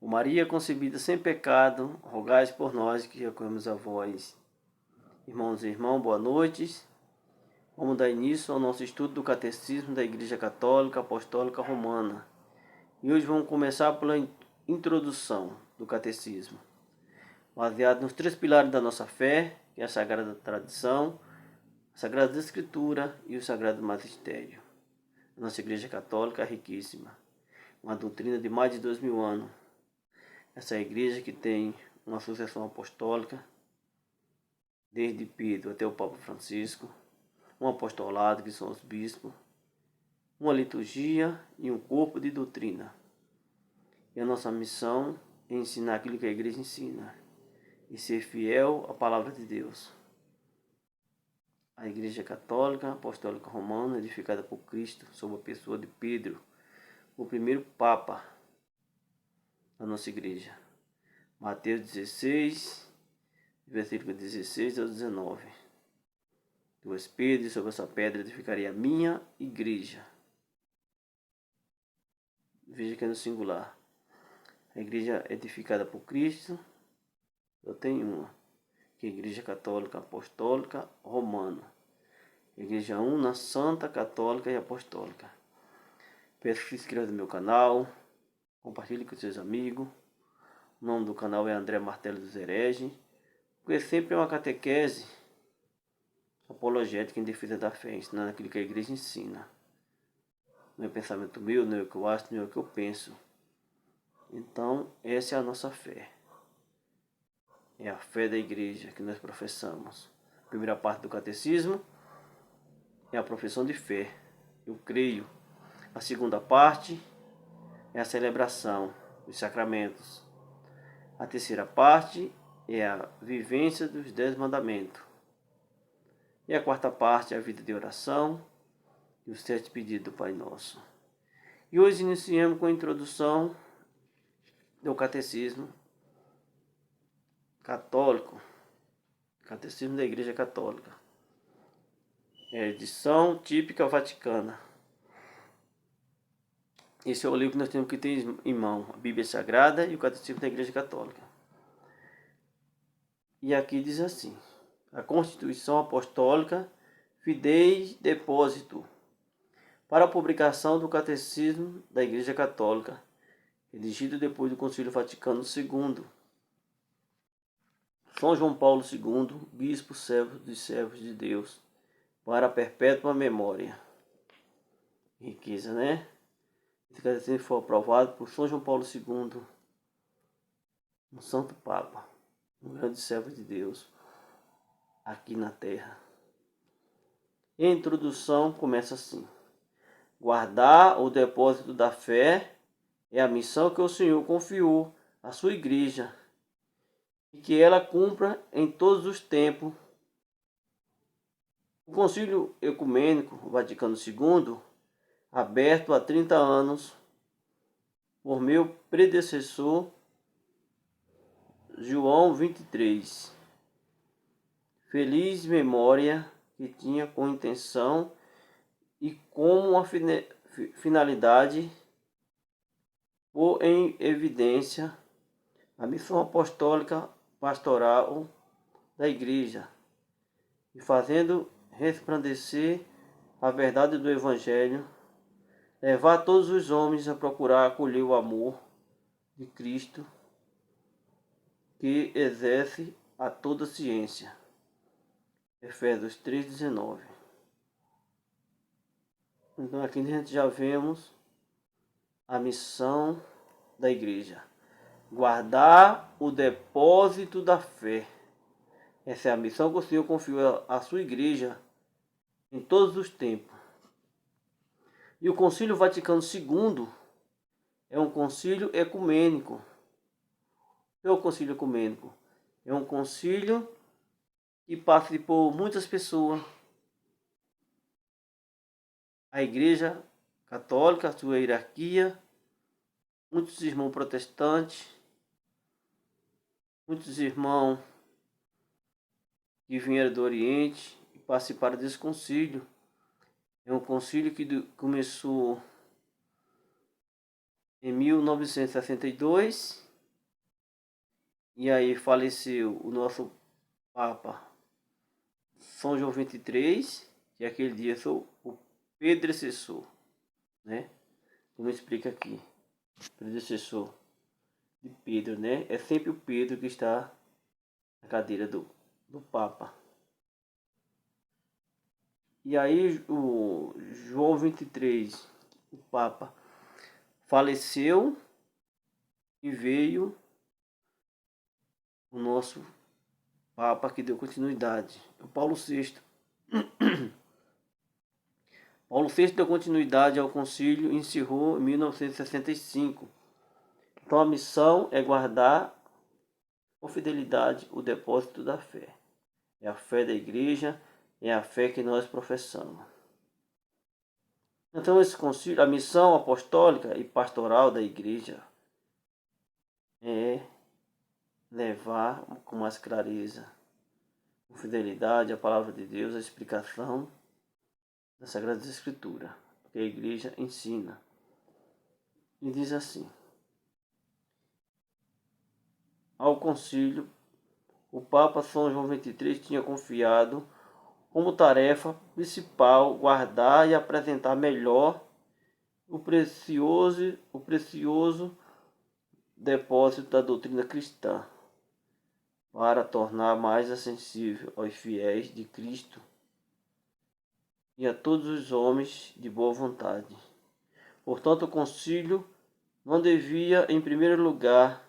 Ó Maria concebida sem pecado, rogai por nós que recorremos a vós. Irmãos e irmãs, boa noite. Vamos dar início ao nosso estudo do Catecismo da Igreja Católica Apostólica Romana. E hoje vamos começar pela introdução do Catecismo, baseado nos 3 pilares da nossa fé, que é a Sagrada Tradição, a Sagrada Escritura e o Sagrado Magistério. A nossa Igreja Católica é riquíssima, uma doutrina de mais de 2000 anos. Essa igreja que tem uma sucessão apostólica, desde Pedro até o Papa Francisco, um apostolado, que são os bispos, uma liturgia e um corpo de doutrina. E a nossa missão é ensinar aquilo que a igreja ensina e ser fiel à palavra de Deus. A Igreja Católica Apostólica Romana, edificada por Cristo, sob a pessoa de Pedro, o primeiro Papa da nossa igreja. Mateus 16, versículo 16 ao 19. Duas pedras, sobre essa pedra edificarei a minha igreja. Veja que é no singular. A igreja edificada por Cristo, eu tenho uma, que é a Igreja Católica Apostólica Romana. Igreja una, santa, católica e apostólica. Peço que se inscreva no meu canal, compartilhe com seus amigos. O nome do canal é André Martelo dos Hereges, porque sempre é uma catequese apologética em defesa da fé, ensinando aquilo que a igreja ensina. Não é pensamento meu, não é o que eu acho, não é o que eu penso. Então, essa é a nossa fé. É a fé da igreja que nós professamos. A primeira parte do catecismo é a profissão de fé. Eu creio. A segunda parte é a celebração dos sacramentos. A terceira parte é a vivência dos 10 mandamentos. E a quarta parte é a vida de oração e os 7 pedidos do Pai Nosso. E hoje iniciamos com a introdução do Catecismo Católico, Catecismo da Igreja Católica. É a edição típica vaticana. Esse é o livro que nós temos que ter em mão, a Bíblia Sagrada e o Catecismo da Igreja Católica. E aqui diz assim: a Constituição Apostólica Fidei Depósito para a publicação do Catecismo da Igreja Católica, redigido depois do Concílio Vaticano II. São João Paulo II, Bispo, servo dos servos de Deus, para a perpétua memória. Riqueza, né? Esse catecismo foi aprovado por São João Paulo II, um santo Papa, um grande servo de Deus, aqui na Terra. E a introdução começa assim: guardar o depósito da fé é a missão que o Senhor confiou à sua igreja, e que ela cumpra em todos os tempos. O Concílio Ecumênico Vaticano II, aberto há 30 anos por meu predecessor João 23, feliz memória, que tinha com intenção e como uma finalidade pôr em evidência a missão apostólica pastoral da Igreja e fazendo resplandecer a verdade do Evangelho, levar todos os homens a procurar acolher o amor de Cristo, que exerce a toda ciência. Efésios 3,19. Então aqui a gente já vemos a missão da igreja: guardar o depósito da fé. Essa é a missão que o Senhor confiou à sua igreja em todos os tempos. E o Concílio Vaticano II é um concílio ecumênico. O que é o concílio ecumênico? É um concílio que participou muitas pessoas. A Igreja Católica, a sua hierarquia, muitos irmãos protestantes, muitos irmãos que vieram do Oriente e participaram desse concílio. É um concílio que começou em 1962 E aí faleceu o nosso Papa São João 23, que aquele dia sou o predecessor, né? Como explica aqui, predecessor de Pedro, né? É sempre o Pedro que está na cadeira do Papa. E aí o João 23, o Papa, faleceu e veio o nosso Papa que deu continuidade, o Paulo VI. Paulo VI deu continuidade ao concílio e encerrou em 1965. Então a missão é guardar com fidelidade o depósito da fé. É a fé da igreja, é a fé que nós professamos. Então esse concílio, a missão apostólica e pastoral da igreja é levar com mais clareza, com fidelidade a palavra de Deus, a explicação da Sagrada Escritura, que a igreja ensina. E diz assim: ao concílio, o Papa São João XXIII tinha confiado como tarefa principal guardar e apresentar melhor o precioso depósito da doutrina cristã, para tornar mais acessível aos fiéis de Cristo e a todos os homens de boa vontade. Portanto, o concílio não devia, em primeiro lugar,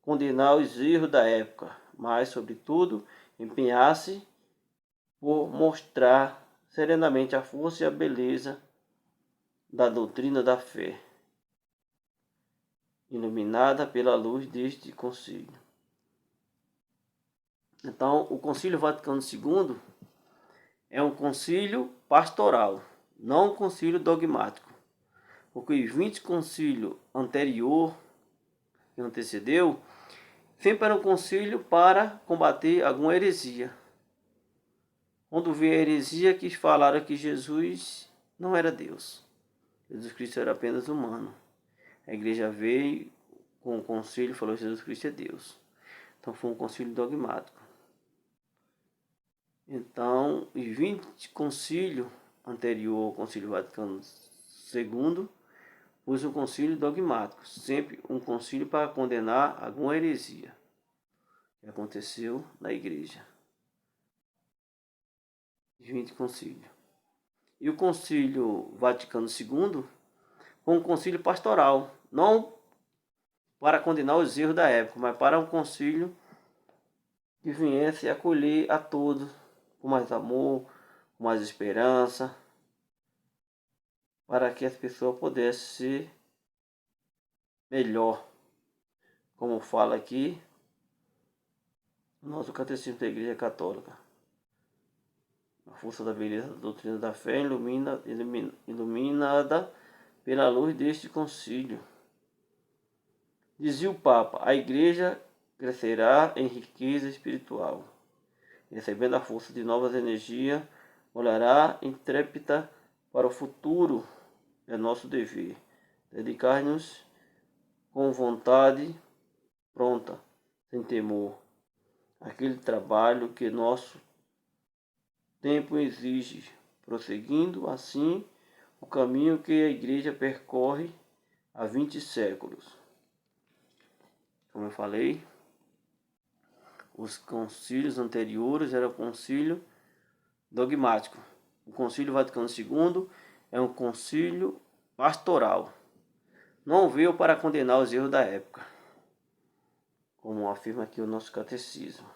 condenar os erros da época, mas, sobretudo, empenhar-se por mostrar serenamente a força e a beleza da doutrina da fé, iluminada pela luz deste concílio. Então, o Concílio Vaticano II é um concílio pastoral, não um concílio dogmático, porque os 20 concílios anterior que antecedeu sempre era um concílio para combater alguma heresia. Quando veio a heresia, que falaram que Jesus não era Deus, Jesus Cristo era apenas humano. A igreja veio com o concílio e falou que Jesus Cristo é Deus. Então foi um concílio dogmático. Então, os 20 concílios anterior ao Concílio Vaticano II, pôs um concílio dogmático, sempre um concílio para condenar alguma heresia que aconteceu na igreja. Os 20 concílios. E o Concílio Vaticano II foi um concílio pastoral, não para condenar os erros da época, mas para um concílio que viesse acolher a todos com mais amor, com mais esperança, para que as pessoas pudessem ser melhor, como fala aqui no nosso Catecismo da Igreja Católica. A força da beleza da doutrina da fé iluminada pela luz deste concílio. Dizia o Papa: a Igreja crescerá em riqueza espiritual, recebendo a força de novas energias, olhará intrépida para o futuro. É nosso dever dedicar-nos com vontade pronta, sem temor, aquele trabalho que nosso tempo exige, prosseguindo assim o caminho que a Igreja percorre há 20 séculos. Como eu falei, os concílios anteriores eram concílio dogmático. O Concílio Vaticano II é um concílio pastoral. Não veio para condenar os erros da época, como afirma aqui o nosso catecismo.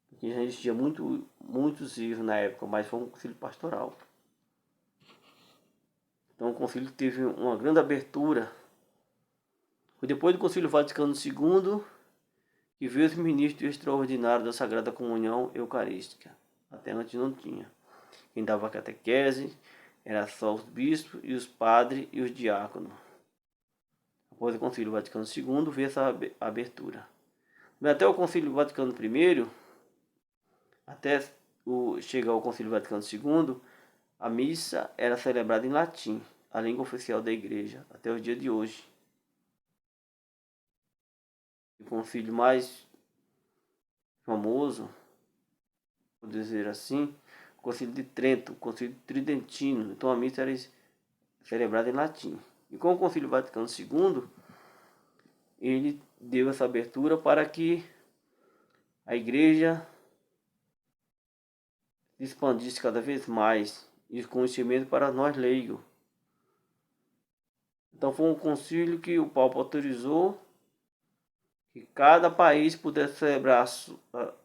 Porque já existia muitos erros na época, mas foi um concílio pastoral. Então o concílio teve uma grande abertura. Foi depois do Concílio Vaticano II que veio os ministros extraordinários da Sagrada Comunhão Eucarística. Até antes não tinha. Quem dava catequese era só os bispos e os padres e os diáconos. Após o Concílio Vaticano II veio essa abertura. Mas até o Concílio Vaticano I, até chegar ao Concílio Vaticano II, a missa era celebrada em latim, a língua oficial da igreja, até o dia de hoje. concílio mais famoso, vou dizer assim, o Concílio de Trento, o Concílio Tridentino. Então a missa era celebrada em latim. E com o Concílio Vaticano II, ele deu essa abertura para que a igreja se expandisse cada vez mais e o conhecimento para nós leigos. Então foi um concílio que o Papa autorizou que cada país pudesse celebrar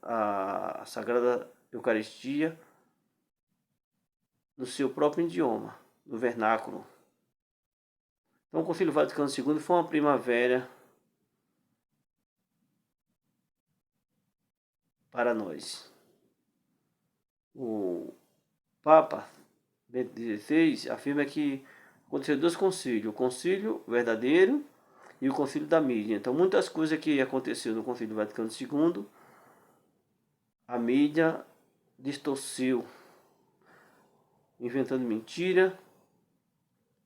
a Sagrada Eucaristia no seu próprio idioma, no vernáculo. Então o Concílio Vaticano II foi uma primavera para nós. O Papa Bento XVI afirma que aconteceram dois concílios, o concílio verdadeiro e o concílio da mídia. Então muitas coisas que aconteceram no Concílio Vaticano II, a mídia distorceu, inventando mentira,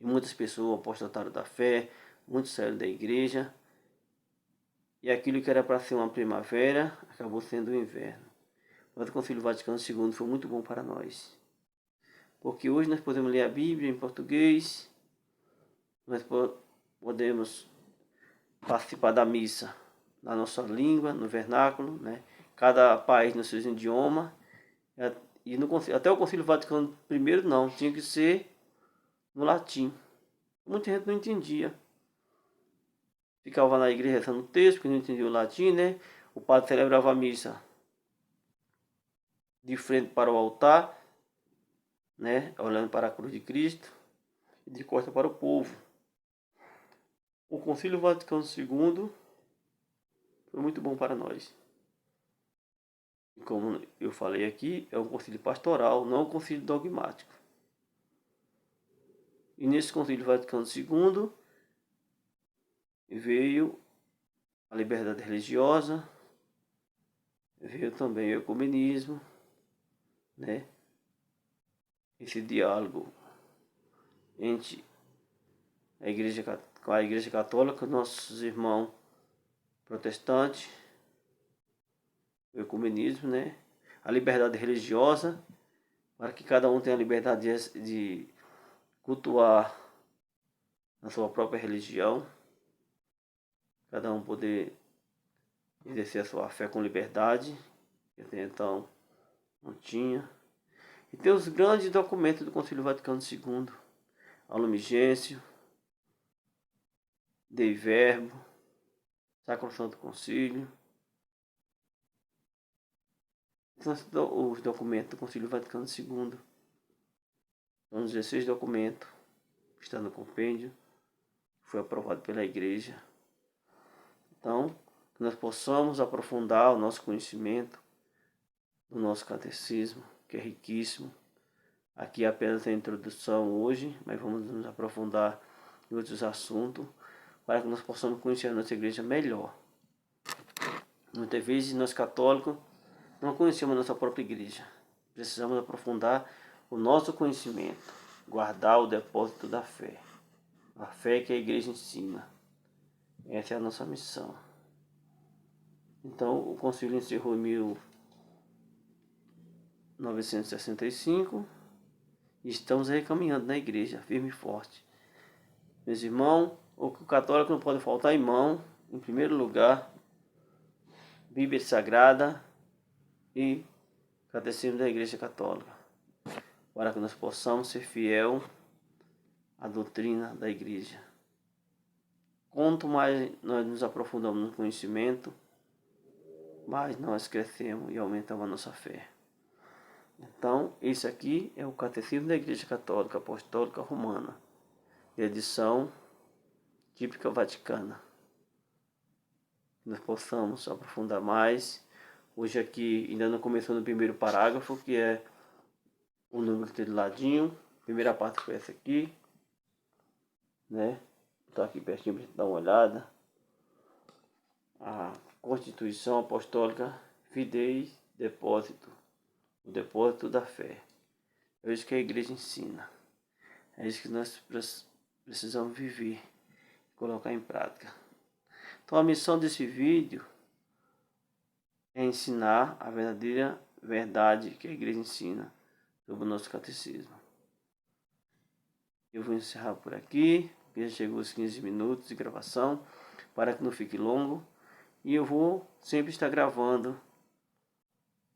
e muitas pessoas apostataram da fé, muitos saíram da igreja, e aquilo que era para ser uma primavera acabou sendo um inverno. Mas o Concílio Vaticano II foi muito bom para nós, porque hoje nós podemos ler a Bíblia em português, nós podemos participar da missa na nossa língua, no vernáculo, né? Cada país no seu idioma. E até o Concílio Vaticano I não, tinha que ser no latim. Muita gente não entendia. Ficava na igreja rezando o texto, porque não entendia o latim, né? O padre celebrava a missa de frente para o altar, né? Olhando para a cruz de Cristo, e de costas para o povo. O Concílio Vaticano II foi muito bom para nós. E como eu falei aqui, é um concílio pastoral, não um concílio dogmático. E nesse Concílio Vaticano II veio a liberdade religiosa, veio também o ecumenismo, né? Esse diálogo entre com a Igreja Católica, nossos irmãos protestantes, o ecumenismo, né? A liberdade religiosa, para que cada um tenha a liberdade de cultuar a sua própria religião, cada um poder exercer a sua fé com liberdade, que até então não tinha. E tem os grandes documentos do Concílio Vaticano II, a Lumen Gentium, Dei Verbo, Sacrosanto Concílio. São os documentos do Concílio Vaticano II. São 16 documentos que estão no compêndio, foi aprovado pela Igreja. Então, que nós possamos aprofundar o nosso conhecimento do nosso catecismo, que é riquíssimo. Aqui é apenas a introdução hoje, mas vamos nos aprofundar em outros assuntos, para que nós possamos conhecer a nossa igreja melhor. Muitas vezes nós católicos não conhecemos a nossa própria igreja. Precisamos aprofundar o nosso conhecimento, guardar o depósito da fé. A fé que a igreja ensina. Essa é a nossa missão. Então o concílio encerrou em 1965 e estamos recaminhando na igreja, firme e forte. Meus irmãos, o católico não pode faltar em mão, em primeiro lugar, Bíblia Sagrada e Catecismo da Igreja Católica, para que nós possamos ser fiel à doutrina da igreja. Quanto mais nós nos aprofundamos no conhecimento, mais nós crescemos e aumentamos a nossa fé. Então, esse aqui é o Catecismo da Igreja Católica Apostólica Romana, edição típica vaticana. Nós possamos aprofundar mais. Hoje aqui ainda não começou no primeiro parágrafo, que é o número de ladinho. A primeira parte foi essa aqui, né? Estou aqui pertinho para a gente dar uma olhada. A Constituição Apostólica Fidei Depósito, o depósito da fé. É isso que a igreja ensina. É isso que nós precisamos viver, colocar em prática. Então a missão desse vídeo é ensinar a verdadeira verdade que a igreja ensina sobre o nosso catecismo. Eu vou encerrar por aqui, já chegou os 15 minutos de gravação, para que não fique longo. E eu vou sempre estar gravando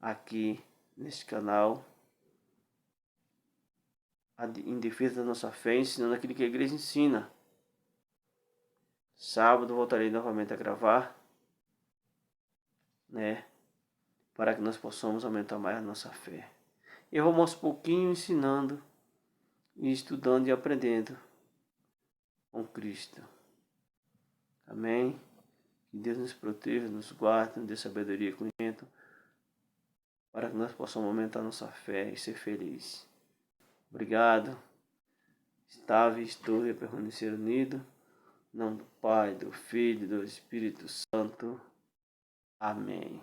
aqui neste canal em defesa da nossa fé, ensinando aquilo que a igreja ensina. Sábado voltarei novamente a gravar, né? Para que nós possamos aumentar mais a nossa fé. Eu vou aos pouquinho ensinando, e estudando e aprendendo com Cristo. Amém? Que Deus nos proteja, nos guarde, nos dê sabedoria e conhecimento, para que nós possamos aumentar nossa fé e ser felizes. Obrigado. Estava e estou e permanecer unido. Em nome do Pai, do Filho e do Espírito Santo. Amém.